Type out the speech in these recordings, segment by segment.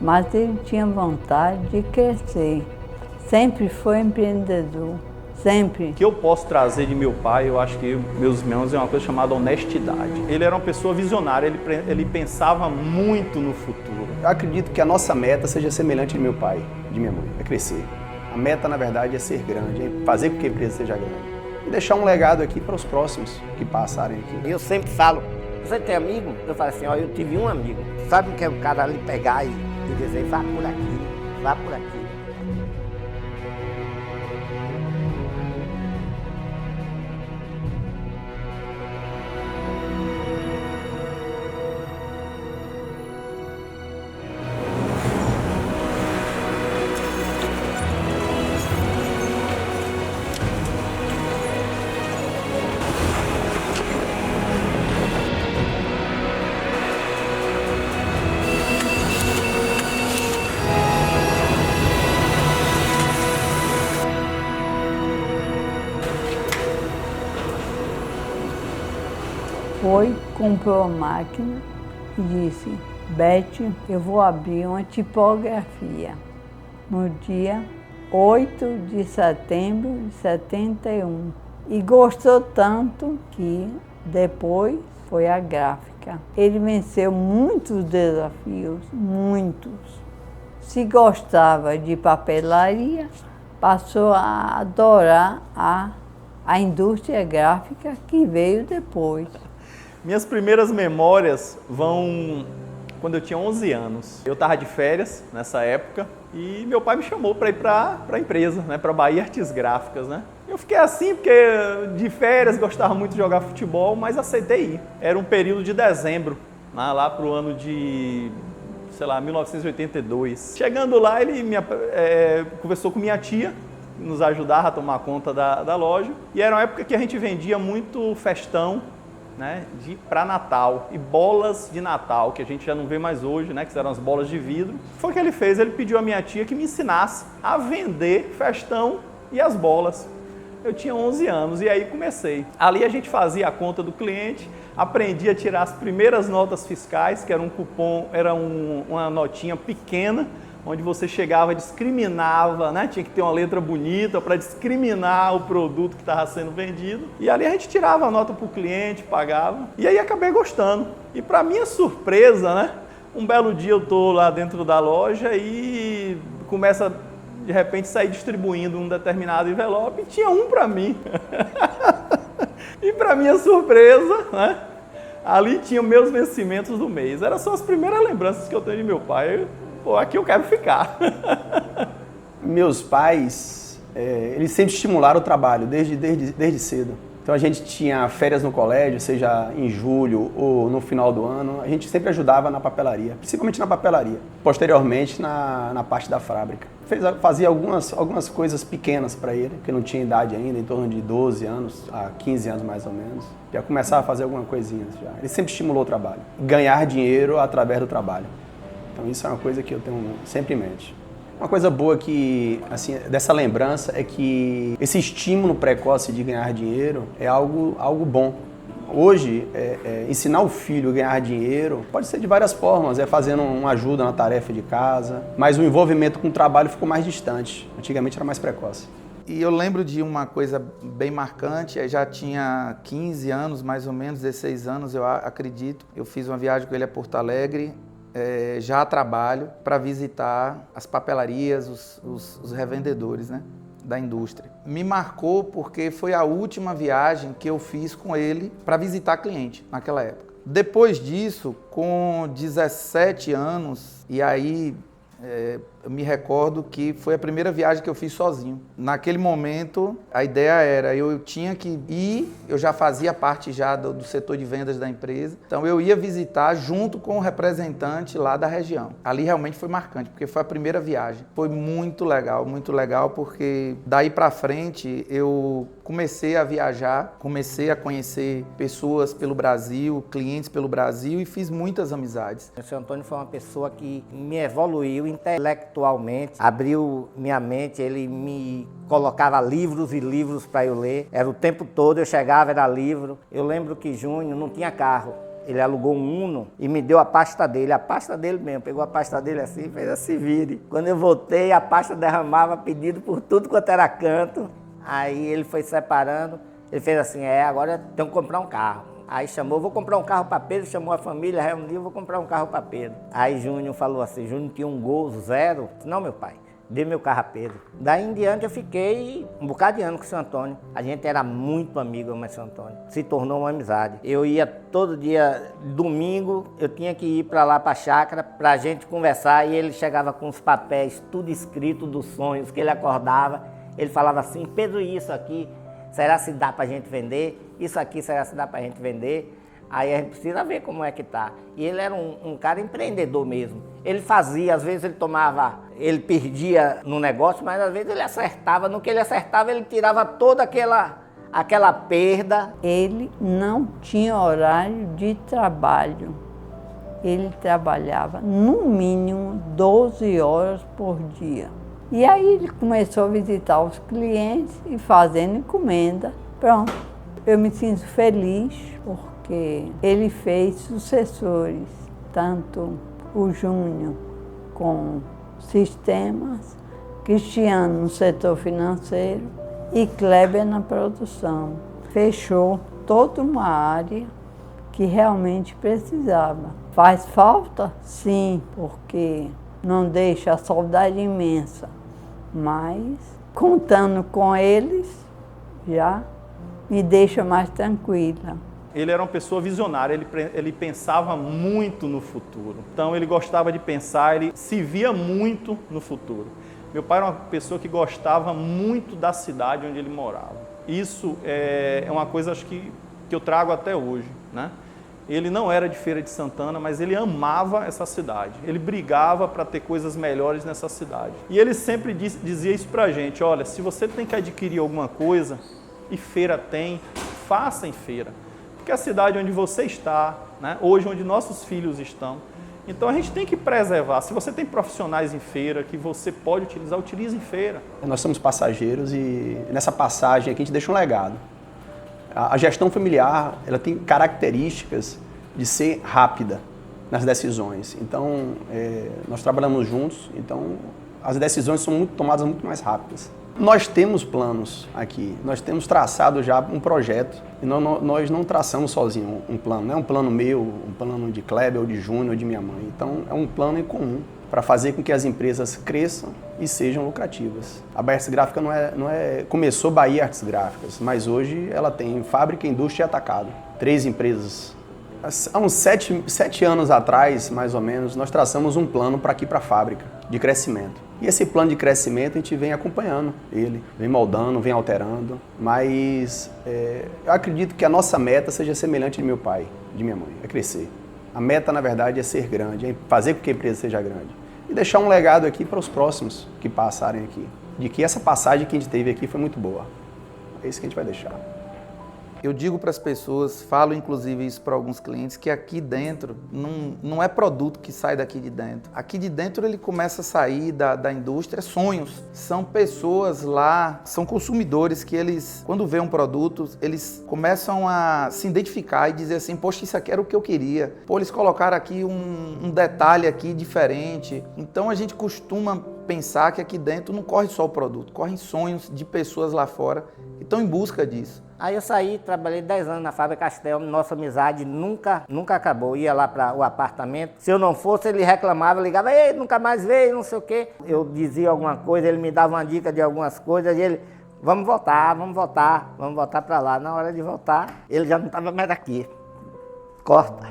mas ele tinha vontade de crescer. Sempre foi empreendedor, sempre. O que eu posso trazer de meu pai, eu acho que meus irmãos, é uma coisa chamada honestidade. Ele era uma pessoa visionária, ele pensava muito no futuro. Eu acredito que a nossa meta seja semelhante de meu pai, de minha mãe, é crescer. A meta, na verdade, é ser grande, é fazer com que a empresa seja grande. E deixar um legado aqui para os próximos que passarem aqui. Eu sempre falo, você tem amigo? Eu falo assim, ó, eu tive um amigo. Sabe o que é o cara ali pegar e dizer, vá por aqui, vá por aqui. Foi, comprou a máquina e disse, Beth, eu vou abrir uma tipografia no dia 8 de setembro de 71. E gostou tanto que depois foi a gráfica. Ele venceu muitos desafios, muitos. Se gostava de papelaria, passou a adorar a indústria gráfica que veio depois. Minhas primeiras memórias vão quando eu tinha 11 anos. Eu estava de férias nessa época e meu pai me chamou para ir para a empresa, né, para a Bahia Artes Gráficas, né? Eu fiquei assim porque de férias gostava muito de jogar futebol, mas aceitei ir. Era um período de dezembro, né, lá para o ano de, sei lá, 1982. Chegando lá, ele conversou com minha tia, nos ajudava a tomar conta da loja. E era uma época que a gente vendia muito festão, né, para Natal, e bolas de Natal, que a gente já não vê mais hoje, né, que eram as bolas de vidro. O que foi que ele fez? Ele pediu à minha tia que me ensinasse a vender festão e as bolas. Eu tinha 11 anos e aí comecei. Ali a gente fazia a conta do cliente, aprendi a tirar as primeiras notas fiscais, que era um cupom, era uma notinha pequena, onde você chegava, discriminava, né? Tinha que ter uma letra bonita para discriminar o produto que estava sendo vendido. E ali a gente tirava a nota para o cliente, pagava. E aí acabei gostando. E para minha surpresa, né? Um belo dia eu estou lá dentro da loja e começa de repente sair distribuindo um determinado envelope e tinha um para mim. E para minha surpresa, né? Ali tinha meus vencimentos do mês. Eram só as primeiras lembranças que eu tenho de meu pai. Pô, aqui eu quero ficar. Meus pais, eles sempre estimularam o trabalho, desde cedo. Então a gente tinha férias no colégio, seja em julho ou no final do ano, a gente sempre ajudava na papelaria, principalmente na papelaria. Posteriormente na parte da fábrica. Fazia algumas coisas pequenas para ele, porque não tinha idade ainda, em torno de 12 anos a 15 anos mais ou menos. Já começava a fazer alguma coisinha já. Ele sempre estimulou o trabalho. Ganhar dinheiro através do trabalho. Então isso é uma coisa que eu tenho sempre em mente. Uma coisa boa que, assim, dessa lembrança é que esse estímulo precoce de ganhar dinheiro é algo bom. Hoje, ensinar o filho a ganhar dinheiro pode ser de várias formas, fazendo uma ajuda na tarefa de casa, mas o envolvimento com o trabalho ficou mais distante. Antigamente era mais precoce. E eu lembro de uma coisa bem marcante, eu já tinha 15 anos, mais ou menos, 16 anos, eu acredito. Eu fiz uma viagem com ele a Porto Alegre, já a trabalho, para visitar as papelarias, os revendedores, né, da indústria. Me marcou porque foi a última viagem que eu fiz com ele para visitar cliente naquela época. Depois disso, com 17 anos, e aí eu me recordo que foi a primeira viagem que eu fiz sozinho. Naquele momento, a ideia era, eu tinha que ir, eu já fazia parte já do setor de vendas da empresa, então eu ia visitar junto com o representante lá da região. Ali realmente foi marcante, porque foi a primeira viagem. Foi muito legal, porque daí pra frente eu comecei a viajar, comecei a conhecer pessoas pelo Brasil, clientes pelo Brasil e fiz muitas amizades. O seu Antônio foi uma pessoa que me evoluiu intelectualmente, abriu minha mente, ele me colocava livros e livros para eu ler. Era o tempo todo, eu chegava, era livro. Eu lembro que Júnior não tinha carro. Ele alugou um Uno e me deu a pasta dele mesmo. Pegou a pasta dele assim e fez assim, vire. Quando eu voltei, a pasta derramava pedido por tudo quanto era canto. Aí ele foi separando, ele fez assim, agora tem que comprar um carro. Aí chamou, vou comprar um carro para Pedro, chamou a família, reuniu, vou comprar um carro para Pedro. Aí Júnior falou assim, Júnior tinha um Gol 0. Não, meu pai, dê meu carro a Pedro. Daí em diante eu fiquei um bocado de ano com o seu Antônio. A gente era muito amigo, mas seu Antônio. Se tornou uma amizade. Eu ia todo dia, domingo, eu tinha que ir para lá, para a chácara, para a gente conversar. E ele chegava com os papéis, tudo escrito dos sonhos, que ele acordava. Ele falava assim, Pedro, isso aqui, será se dá para a gente vender? Isso aqui, será se dá para a gente vender? Aí a gente precisa ver como é que tá. E ele era um cara empreendedor mesmo. Ele fazia, às vezes ele perdia no negócio, mas às vezes ele acertava. No que ele acertava, ele tirava toda aquela perda. Ele não tinha horário de trabalho. Ele trabalhava no mínimo 12 horas por dia. E aí ele começou a visitar os clientes e fazendo encomenda. Pronto. Eu me sinto feliz porque ele fez sucessores, tanto o Júnior com sistemas, Cristiano no setor financeiro e Kleber na produção. Fechou toda uma área que realmente precisava. Faz falta? Sim, porque não deixa a saudade imensa, mas contando com eles já me deixa mais tranquila. Ele era uma pessoa visionária, ele pensava muito no futuro. Então ele gostava de pensar, ele se via muito no futuro. Meu pai era uma pessoa que gostava muito da cidade onde ele morava. Isso é uma coisa acho que eu trago até hoje, né? Ele não era de Feira de Santana, mas ele amava essa cidade. Ele brigava para ter coisas melhores nessa cidade. E ele sempre dizia isso pra gente, olha, se você tem que adquirir alguma coisa, e feira tem, faça em feira. Porque a cidade onde você está, né, hoje onde nossos filhos estão, então a gente tem que preservar. Se você tem profissionais em feira que você pode utilizar, utilize em feira. Nós somos passageiros e nessa passagem aqui a gente deixa um legado. A gestão familiar, ela tem características de ser rápida nas decisões. Então, nós trabalhamos juntos, então as decisões são tomadas muito mais rápidas. Nós temos planos aqui, nós temos traçado já um projeto. E nós não traçamos sozinhos um plano, não é um plano meu, um plano de Kleber, ou de Júnior, ou de minha mãe. Então, é um plano em comum para fazer com que as empresas cresçam e sejam lucrativas. A Bahia Artes Gráficas começou Bahia Artes Gráficas, mas hoje ela tem fábrica, indústria e atacado. 3 empresas. Há uns 7 anos atrás, mais ou menos, nós traçamos um plano para aqui para a fábrica, de crescimento. E esse plano de crescimento a gente vem acompanhando ele, vem moldando, vem alterando, mas eu acredito que a nossa meta seja semelhante de meu pai, de minha mãe, é crescer. A meta, na verdade, é ser grande, é fazer com que a empresa seja grande. E deixar um legado aqui para os próximos que passarem aqui, de que essa passagem que a gente teve aqui foi muito boa. É isso que a gente vai deixar. Eu digo para as pessoas, falo inclusive isso para alguns clientes, que aqui dentro não é produto que sai daqui de dentro. Aqui de dentro ele começa a sair da indústria, sonhos. São pessoas lá, são consumidores que eles, quando vê um produto, eles começam a se identificar e dizer assim, poxa, isso aqui era o que eu queria. Pô, eles colocaram aqui um detalhe aqui diferente. Então a gente costuma pensar que aqui dentro não corre só o produto, correm sonhos de pessoas lá fora que estão em busca disso. Aí eu saí, trabalhei 10 anos na Fábrica Castel, nossa amizade nunca acabou. Ia lá para o apartamento, se eu não fosse, ele reclamava, ligava, ei, nunca mais veio, não sei o quê. Eu dizia alguma coisa, ele me dava uma dica de algumas coisas e ele, vamos voltar para lá. Na hora de voltar, ele já não estava mais aqui. Corta.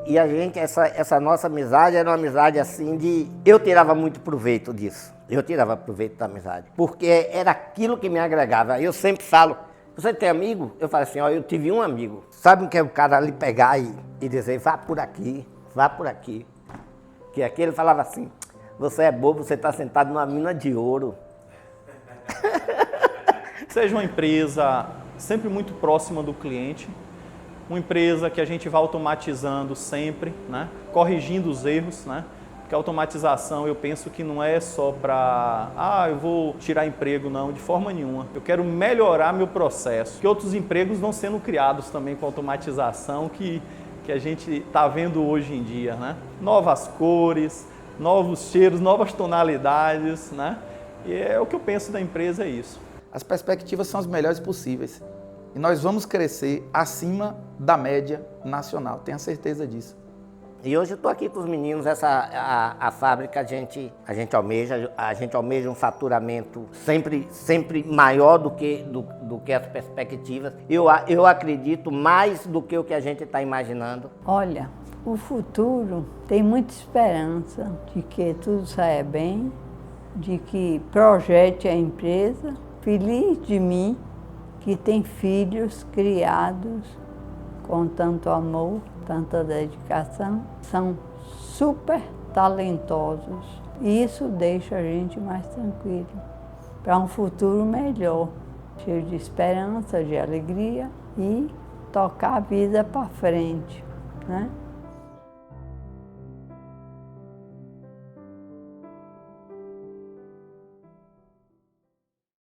E a gente, essa nossa amizade era uma amizade assim de... Eu tirava muito proveito disso. Eu tirava proveito da amizade. Porque era aquilo que me agregava. Eu sempre falo, você tem amigo? Eu falo assim, ó, eu tive um amigo. Sabe o que é o cara ali pegar e dizer, vá por aqui. Que aqui ele falava assim, você é bobo, você está sentado numa mina de ouro. Seja uma empresa sempre muito próxima do cliente, uma empresa que a gente vai automatizando sempre, né? Corrigindo os erros, né? Porque a automatização, eu penso que não é só para, eu vou tirar emprego, não, de forma nenhuma. Eu quero melhorar meu processo, que outros empregos vão sendo criados também com a automatização que a gente está vendo hoje em dia, né? Novas cores, novos cheiros, novas tonalidades, né? E é o que eu penso da empresa, é isso. As perspectivas são as melhores possíveis. E nós vamos crescer acima da média nacional, tenha certeza disso. E hoje eu estou aqui com os meninos, a fábrica a gente almeja um faturamento sempre maior do que as perspectivas. Eu acredito mais do que o que a gente está imaginando. Olha, o futuro tem muita esperança de que tudo saia bem, de que projete a empresa. Feliz de mim que tem filhos criados com tanto amor, tanta dedicação, são super talentosos e isso deixa a gente mais tranquilo para um futuro melhor, cheio de esperança, de alegria e tocar a vida para frente, né?